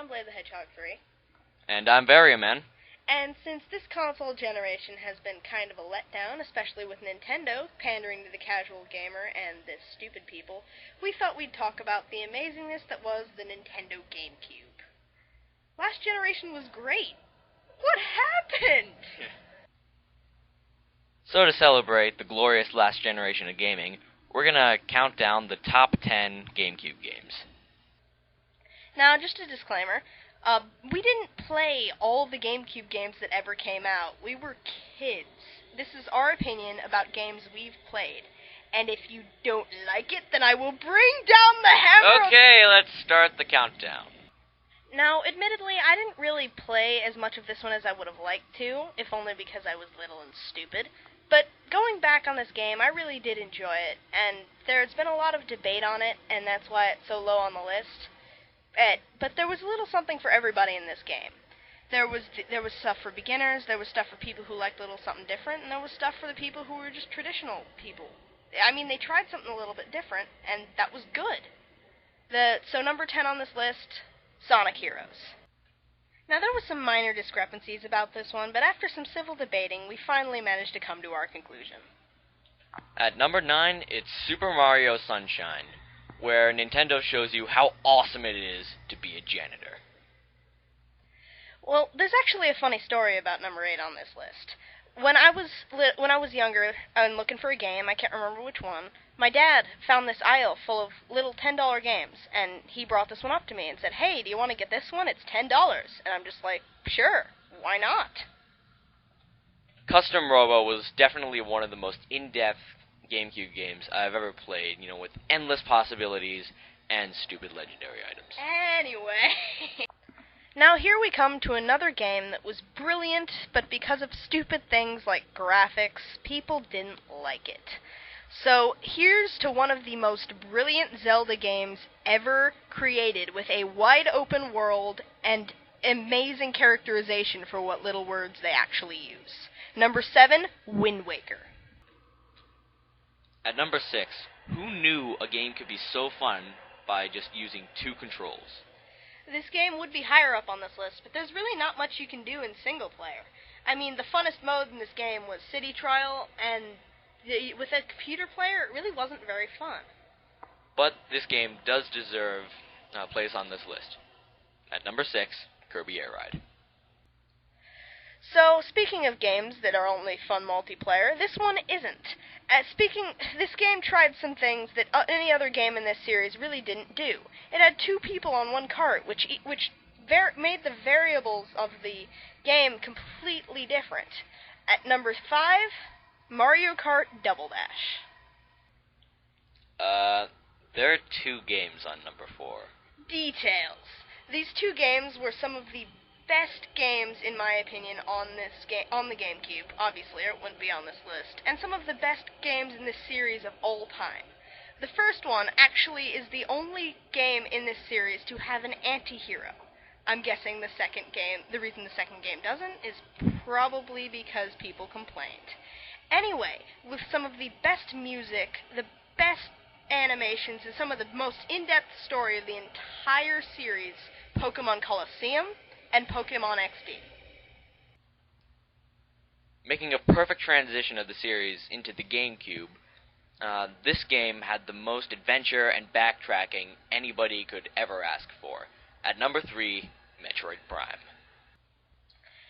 I'm Bladethehedgehog3. And I'm Man. And since this console generation has been kind of a letdown, especially with Nintendo pandering to the casual gamer and the stupid people, we thought we'd talk about the amazingness that was the Nintendo GameCube. Last generation was great. What happened? So to celebrate the glorious last generation of gaming, we're gonna count down the top 10 GameCube games. Now, just a disclaimer, we didn't play all the GameCube games that ever came out. We were kids. This is our opinion about games we've played. And if you don't like it, then I will bring down the hammer. Okay, let's start the countdown. Now, admittedly, I didn't really play as much of this one as I would have liked to, if only because I was little and stupid. But going back on this game, I really did enjoy it, and there's been a lot of debate on it, and that's why it's so low on the list. But there was a little something for everybody in this game. There was stuff for beginners, there was stuff for people who liked a little something different, and there was stuff for the people who were just traditional people. I mean, they tried something a little bit different, and that was good. So number 10 on this list, Sonic Heroes. Now, there were some minor discrepancies about this one, but after some civil debating, we finally managed to come to our conclusion. At number 9, it's Super Mario Sunshine, where Nintendo shows you how awesome it is to be a janitor. Well, there's actually a funny story about number 8 on this list. When I was younger and looking for a game, I can't remember which one, my dad found this aisle full of little $10 games, and he brought this one up to me and said, "Hey, do you want to get this one? It's $10. And I'm just like, sure, why not? Custom Robo was definitely one of the most in-depth GameCube games I've ever played, with endless possibilities and stupid legendary items. Anyway, now here we come to another game that was brilliant, but because of stupid things like graphics, people didn't like it. So here's to one of the most brilliant Zelda games ever created, with a wide open world and amazing characterization for what little words they actually use. Number 7, Wind Waker. At number 6, who knew a game could be so fun by just using 2 controls? This game would be higher up on this list, but there's really not much you can do in single player. I mean, the funnest mode in this game was City Trial, and with a computer player, it really wasn't very fun. But this game does deserve a place on this list. At number 6, Kirby Air Ride. So, speaking of games that are only fun multiplayer, this one isn't. This game tried some things that any other game in this series really didn't do. It had 2 people on one cart, which made the variables of the game completely different. At number 5, Mario Kart Double Dash. There are 2 games on number 4. Details. These 2 games were some of the best games, in my opinion, on the GameCube, obviously, or it wouldn't be on this list, and some of the best games in this series of all time. The first one actually is the only game in this series to have an anti-hero. I'm guessing the reason the second game doesn't is probably because people complained. Anyway, with some of the best music, the best animations, and some of the most in-depth story of the entire series, Pokemon Colosseum and Pokemon XD. Making a perfect transition of the series into the GameCube, this game had the most adventure and backtracking anybody could ever ask for. At number 3, Metroid Prime.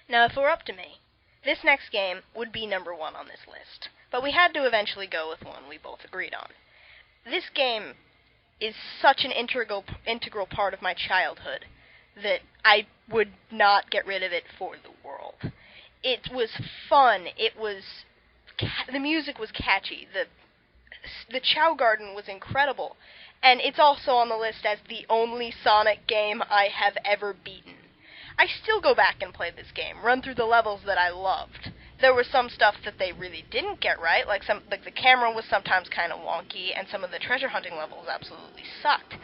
Now, if it were up to me, this next game would be number 1 on this list, but we had to eventually go with one we both agreed on. This game is such an integral part of my childhood that I would not get rid of it for the world. It was fun. The music was catchy. The Chow Garden was incredible, and it's also on the list as the only Sonic game I have ever beaten. I still go back and play this game, run through the levels that I loved. There was some stuff that they really didn't get right, like the camera was sometimes kind of wonky, and some of the treasure hunting levels absolutely sucked.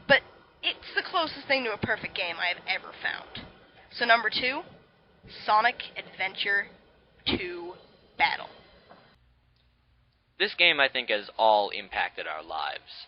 But it's the closest thing to a perfect game I have ever found. So number 2, Sonic Adventure 2 Battle. This game, I think, has all impacted our lives.